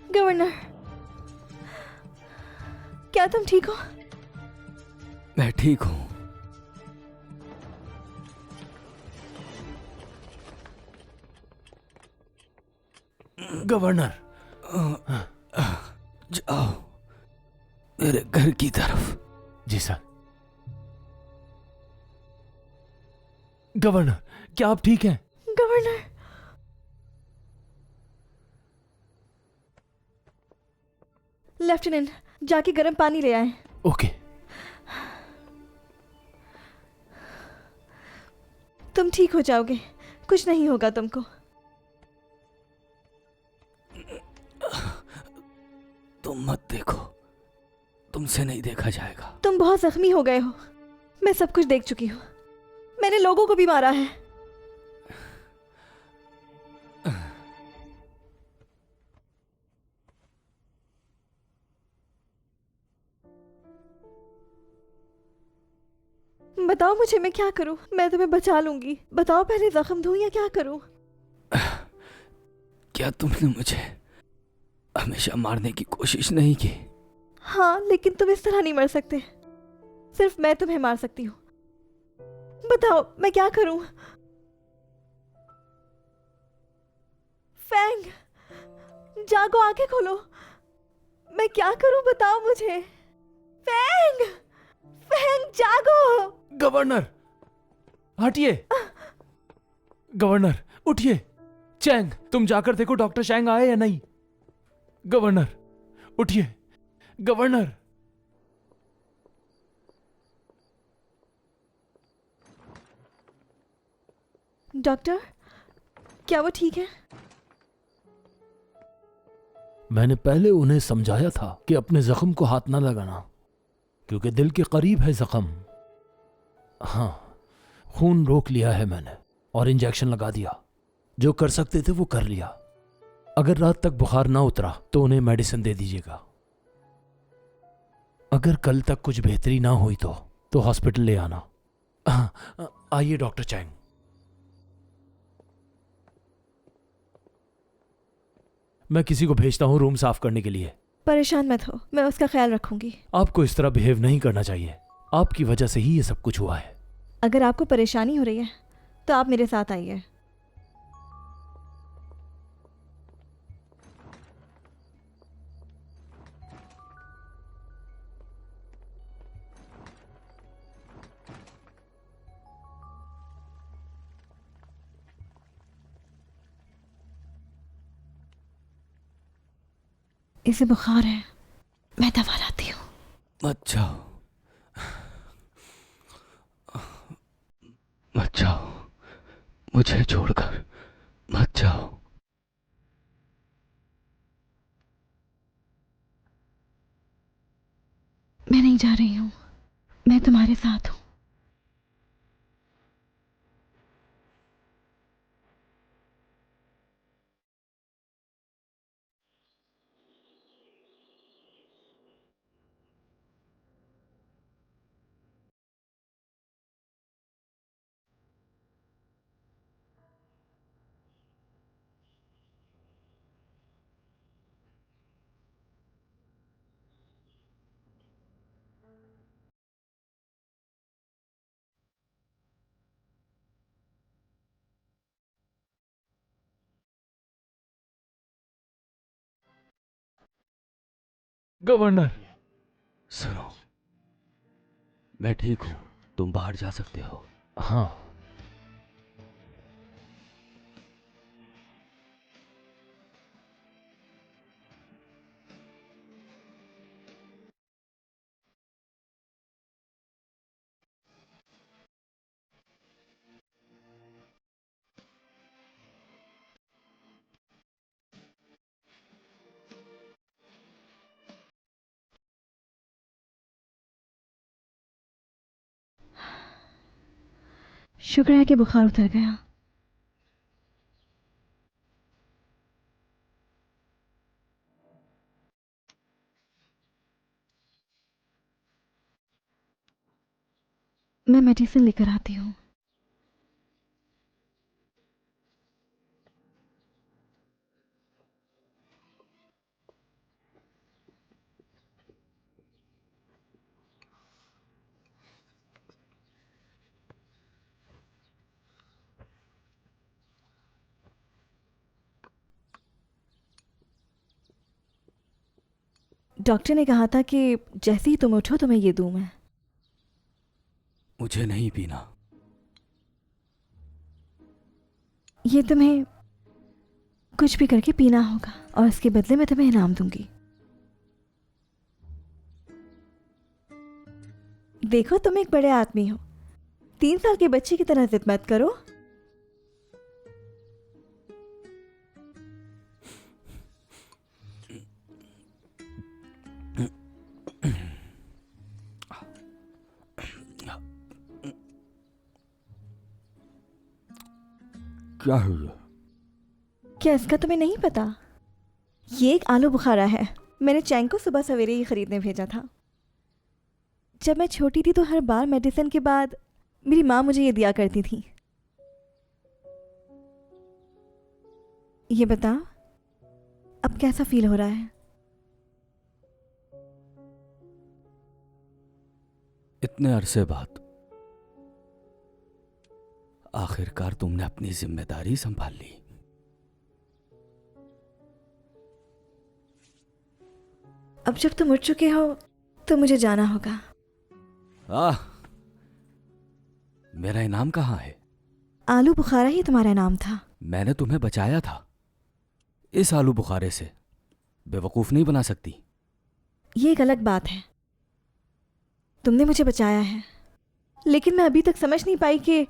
Governor, क्या तुम ठीक हो? मैं ठीक हूं। गवर्नर, जाओ मेरे घर की तरफ। जी सर। गवर्नर, क्या आप ठीक हैं? गवर्नर, लेफ्टिनेंट, जाके गर्म पानी ले आए। ओके। तुम ठीक हो जाओगे, कुछ नहीं होगा तुमको। तुम मत देखो, तुमसे नहीं देखा जाएगा। तुम बहुत जख्मी हो गए हो, मैं सब कुछ देख चुकी हूँ। मैंने लोगों को भी मारा है। बताओ मुझे, मैं क्या करूं? मैं तुम्हें बचा लूंगी। बताओ पहले जख्म धोऊं या क्या करूं? क्या तुमने मुझे हमेशा मारने की कोशिश नहीं की? हाँ, लेकिन तुम इस तरह नहीं मर सकते। सिर्फ मैं तुम्हें मार सकती हूँ। बताओ मैं क्या करूं? फैंग, जागो, आंखें खोलो। मैं क्या करूं, बताओ मुझे। फैंग, फैंग जागो। गवर्नर, हटिए। गवर्नर, उठिए। चैंग, तुम जाकर देखो डॉक्टर चैंग आए या नहीं। गवर्नर, उठिए। गवर्नर। डॉक्टर, क्या वो ठीक है? मैंने पहले उन्हें समझाया था कि अपने जख्म को हाथ ना लगाना, क्योंकि दिल के करीब है जख्म। हाँ, खून रोक लिया है मैंने और इंजेक्शन लगा दिया। जो कर सकते थे वो कर लिया। अगर रात तक बुखार ना उतरा तो उन्हें मेडिसिन दे दीजिएगा। अगर कल तक कुछ बेहतरी ना हुई तो हॉस्पिटल ले आना। आइए डॉक्टर चैंग। मैं किसी को भेजता हूँ रूम साफ करने के लिए। परेशान मत हो, मैं उसका ख्याल रखूंगी। आपको इस तरह बिहेव नहीं करना चाहिए। आपकी वजह से ही ये सब कुछ हुआ है। अगर आपको परेशानी हो रही है तो आप मेरे साथ आइए। इसे बुखार है, मैं दवा लाती हूँ। मत जाओ, मत जाओ, मुझे छोड़कर मत जाओ। मैं नहीं जा रही हूँ, मैं तुम्हारे साथ हूँ। गवर्नर, सुनो, मैं ठीक हूं, तुम बाहर जा सकते हो। हाँ। शुक्र है कि बुखार उतर गया। मैं मेडिसिन लेकर आती हूँ। डॉक्टर ने कहा था कि जैसे ही तुम उठो तुम्हें ये दूं मैं। मुझे नहीं पीना। ये तुम्हें कुछ भी करके पीना होगा और इसके बदले मैं तुम्हें इनाम दूंगी। देखो तुम एक बड़े आदमी हो, 3 साल के बच्चे की तरह जिद मत करो। क्या है ये? क्या इसका तुम्हें नहीं पता? ये एक आलू बुखारा है। मैंने चैंग को सुबह सवेरे ही खरीदने भेजा था। जब मैं छोटी थी तो हर बार मेडिसिन के बाद मेरी माँ मुझे ये दिया करती थी। ये बता अब कैसा फील हो रहा है? इतने अरसे बाद आखिरकार तुमने अपनी जिम्मेदारी संभाल ली। अब जब तुम उठ चुके हो तो मुझे जाना होगा। मेरा इनाम कहाँ है? आलू बुखारा ही तुम्हारा नाम था। मैंने तुम्हें बचाया था। इस आलू बुखारे से बेवकूफ नहीं बना सकती। ये एक अलग बात है। तुमने मुझे बचाया है, लेकिन मैं अभी तक समझ नहीं पाई कि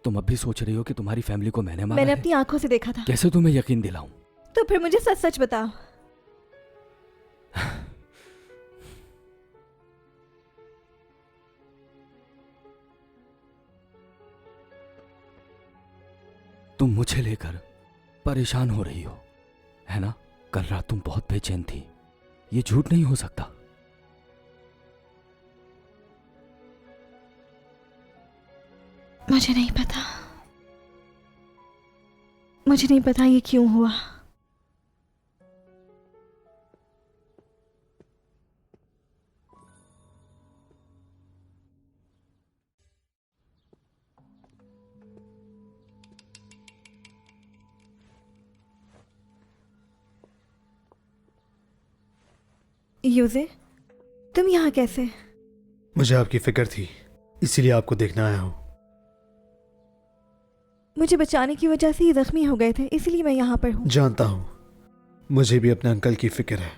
तुम अब भी सोच रही हो कि तुम्हारी फैमिली को मैंने मारा मैंने है? अपनी आंखों से देखा था। कैसे तुम्हें यकीन दिलाऊं? तो फिर मुझे सच सच बताओ। तुम मुझे लेकर परेशान हो रही हो, है ना? कल रात तुम बहुत बेचैन थी। ये झूठ नहीं हो सकता। मुझे नहीं पता। मुझे नहीं पता ये क्यों हुआ। यूजे, तुम यहाँ कैसे? मुझे आपकी फिक्र थी, इसीलिए आपको देखना आया हूँ। मुझे बचाने की वजह से ही जख्मी हो गए थे, इसीलिए मैं यहाँ पर हूँ। जानता हूँ, मुझे भी अपने अंकल की फिक्र है,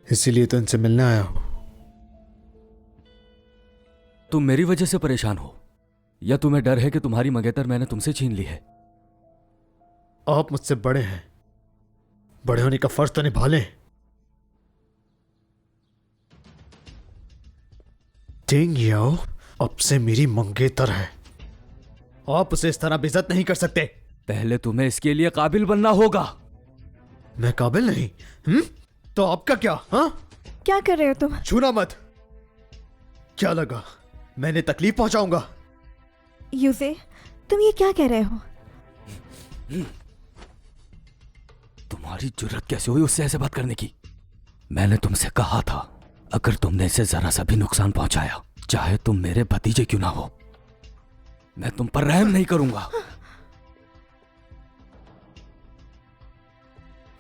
इसीलिए तो इनसे मिलने आया हूँ। तुम मेरी वजह से परेशान हो या तुम्हें डर है कि तुम्हारी मंगेतर मैंने तुमसे छीन ली है? आप मुझसे बड़े हैं, बड़े होने का फर्ज तो निभा लें। टिंग याओ अब से मेरी मंगेतर है, आप उसे इस तरह बेइज्जत नहीं कर सकते। पहले तुम्हें इसके लिए काबिल बनना होगा। मैं काबिल नहीं? तो आपका क्या? हाँ, क्या कर रहे हो तुम? छूना मत। क्या लगा मैंने तकलीफ पहुंचाऊंगा? यूजे, तुम ये क्या कह रहे हो? तुम्हारी जुर्रत कैसे हुई उससे ऐसे बात करने की? मैंने तुमसे कहा था अगर तुमने इसे जरा सा भी नुकसान पहुंचाया, चाहे तुम मेरे भतीजे क्यों ना हो, मैं तुम पर रहम नहीं करूंगा।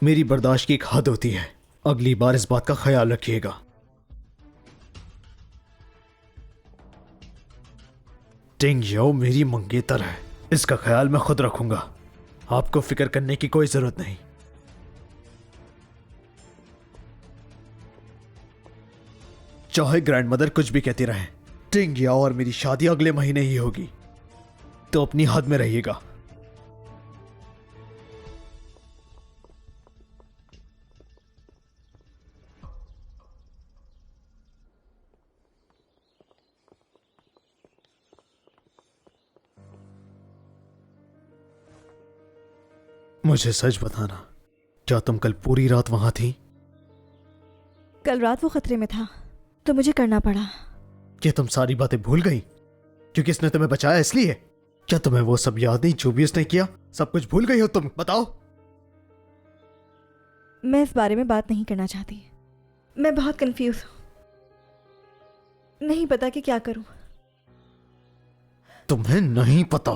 मेरी बर्दाश्त की एक हद होती है, अगली बार इस बात का ख्याल रखिएगा। टिंग याओ मेरी मंगेतर है, इसका ख्याल मैं खुद रखूंगा, आपको फिक्र करने की कोई जरूरत नहीं। चाहे ग्रैंडमदर कुछ भी कहती रहे, टिंग याओ और मेरी शादी अगले महीने ही होगी, तो अपनी हद में रहिएगा। मुझे सच बताना, क्या तुम कल पूरी रात वहां थी? कल रात वो खतरे में था तो मुझे करना पड़ा। क्या तुम सारी बातें भूल गई क्योंकि इसने तुम्हें बचाया इसलिए? क्या तुम्हें वो सब याद नहीं जो भी उसने किया? सब कुछ भूल गई हो तुम? बताओ। मैं इस बारे में बात नहीं करना चाहती। मैं बहुत कंफ्यूज हूँ, नहीं पता कि क्या करूं। तुम्हें नहीं पता?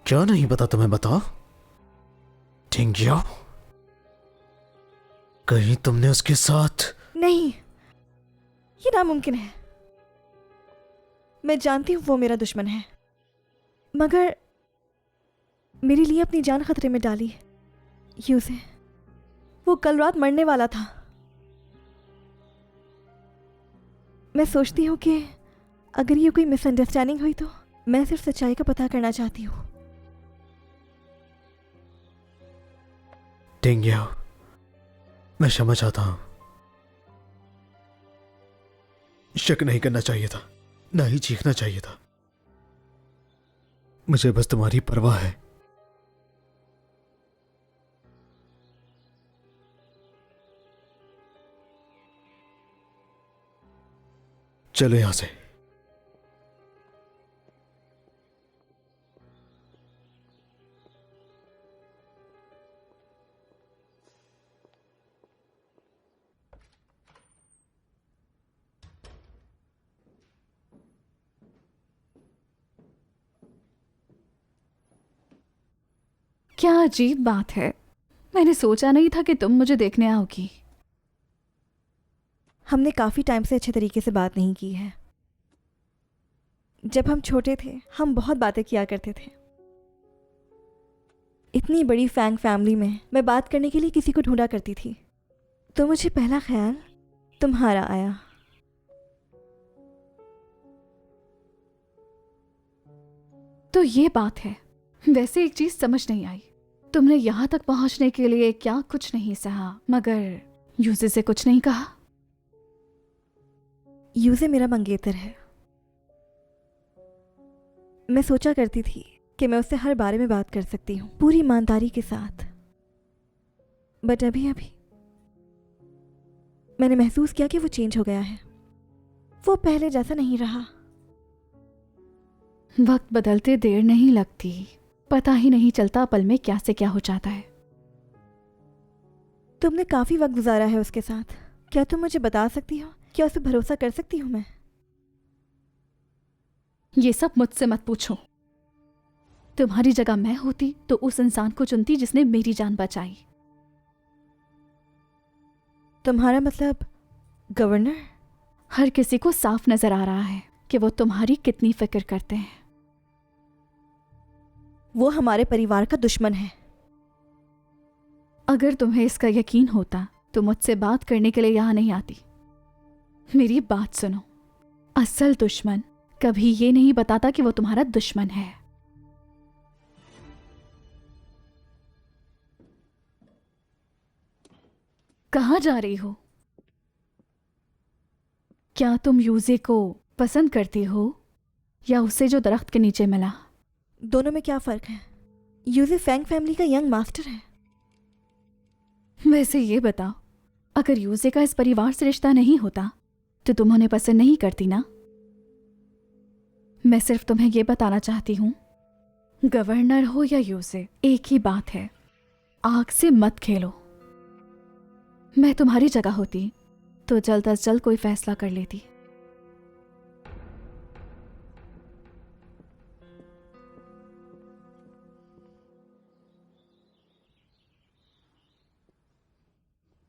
क्या नहीं पता तुम्हें? बताओ। टिंग याओ, कहीं तुमने उसके साथ? नहीं, ये नामुमकिन है। मैं जानती हूँ वो मेरा दुश्मन है, मगर मेरे लिए अपनी जान खतरे में डाली यूसे। वो कल रात मरने वाला था। मैं सोचती हूँ कि अगर ये कोई मिसअंडरस्टैंडिंग हुई तो मैं सिर्फ सच्चाई का पता करना चाहती हूँ। टिंग्याओ, मैं क्षमा चाहता हूं। शक नहीं करना चाहिए था, ना ही चीखना चाहिए था। मुझे बस तुम्हारी परवाह है। चलो यहां से। क्या अजीब बात है, मैंने सोचा नहीं था कि तुम मुझे देखने आओगी। हमने काफ़ी टाइम से अच्छे तरीके से बात नहीं की है। जब हम छोटे थे हम बहुत बातें किया करते थे। इतनी बड़ी फैंग फैमिली में मैं बात करने के लिए किसी को ढूंढा करती थी, तो मुझे पहला ख्याल तुम्हारा आया। तो ये बात है। वैसे एक चीज समझ नहीं आई, तुमने यहाँ तक पहुँचने के लिए क्या कुछ नहीं सहा, मगर यूजे से कुछ नहीं कहा? यूजे मेरा मंगेतर है। मैं सोचा करती थी कि मैं उससे हर बारे में बात कर सकती हूँ पूरी ईमानदारी के साथ, बट अभी अभी मैंने महसूस किया कि वो चेंज हो गया है। वो पहले जैसा नहीं रहा। वक्त बदलते देर नहीं लगती, पता ही नहीं चलता पल में क्या से क्या हो जाता है। तुमने काफी वक्त गुजारा है उसके साथ। क्या तुम मुझे बता सकती हो क्या उस पर भरोसा कर सकती हूँ मैं? ये सब मुझसे मत पूछो। तुम्हारी जगह मैं होती तो उस इंसान को चुनती जिसने मेरी जान बचाई। तुम्हारा मतलब गवर्नर? हर किसी को साफ नजर आ रहा है कि वो तुम्हारी कितनी फिक्र करते हैं। वो हमारे परिवार का दुश्मन है। अगर तुम्हें इसका यकीन होता तो मुझसे बात करने के लिए यहां नहीं आती। मेरी बात सुनो, असल दुश्मन कभी ये नहीं बताता कि वो तुम्हारा दुश्मन है। कहाँ जा रही हो? क्या तुम यूजे को पसंद करती हो या उसे जो दरख्त के नीचे मिला? दोनों में क्या फ़र्क है? यूजे फैंग फैमिली का यंग मास्टर है। वैसे ये बताओ, अगर यूजे का इस परिवार से रिश्ता नहीं होता तो तुम उन्हें पसंद नहीं करती ना? मैं सिर्फ तुम्हें ये बताना चाहती हूँ, गवर्नर हो या यूजे, एक ही बात है, आग से मत खेलो। मैं तुम्हारी जगह होती तो जल्द अज जल्द कोई फैसला कर लेती।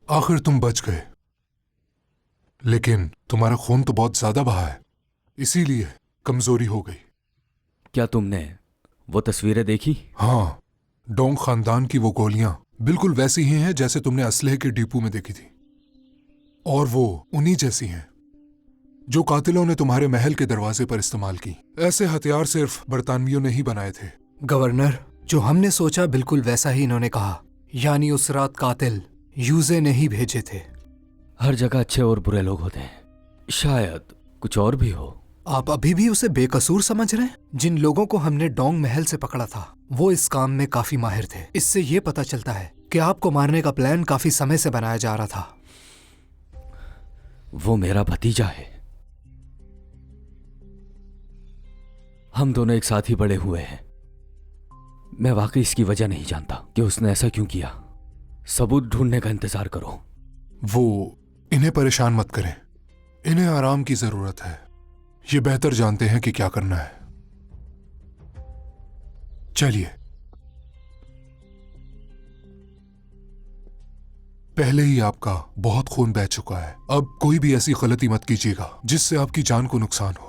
आखिर तुम बच गए, लेकिन तुम्हारा खून तो बहुत ज्यादा बहा है, इसीलिए कमजोरी हो गई। क्या तुमने वो तस्वीरें देखी? हाँ, डोंग खानदान की वो गोलियां बिल्कुल वैसी ही हैं जैसे तुमने असलहे के डिपो में देखी थी, और वो उन्हीं जैसी हैं जो कातिलों ने तुम्हारे महल के दरवाजे पर इस्तेमाल की। ऐसे हथियार सिर्फ बरतानवियों ने ही बनाए थे। गवर्नर, जो हमने सोचा बिल्कुल वैसा ही इन्होंने कहा, यानी उस रात कातिल यूजे ने ही भेजे थे। हर जगह अच्छे और बुरे लोग होते हैं, शायद कुछ और भी हो। आप अभी भी उसे बेकसूर समझ रहे हैं? जिन लोगों को हमने डोंग महल से पकड़ा था वो इस काम में काफी माहिर थे। इससे ये पता चलता है कि आपको मारने का प्लान काफी समय से बनाया जा रहा था। वो मेरा भतीजा है, हम दोनों एक साथ ही बड़े हुए हैं। मैं वाकई इसकी वजह नहीं जानता कि उसने ऐसा क्यों किया। सबूत ढूंढने का इंतजार करो। वो इन्हें परेशान मत करें, इन्हें आराम की जरूरत है। ये बेहतर जानते हैं कि क्या करना है। चलिए। पहले ही आपका बहुत खून बह चुका है। अब कोई भी ऐसी गलती मत कीजिएगा जिससे आपकी जान को नुकसान हो।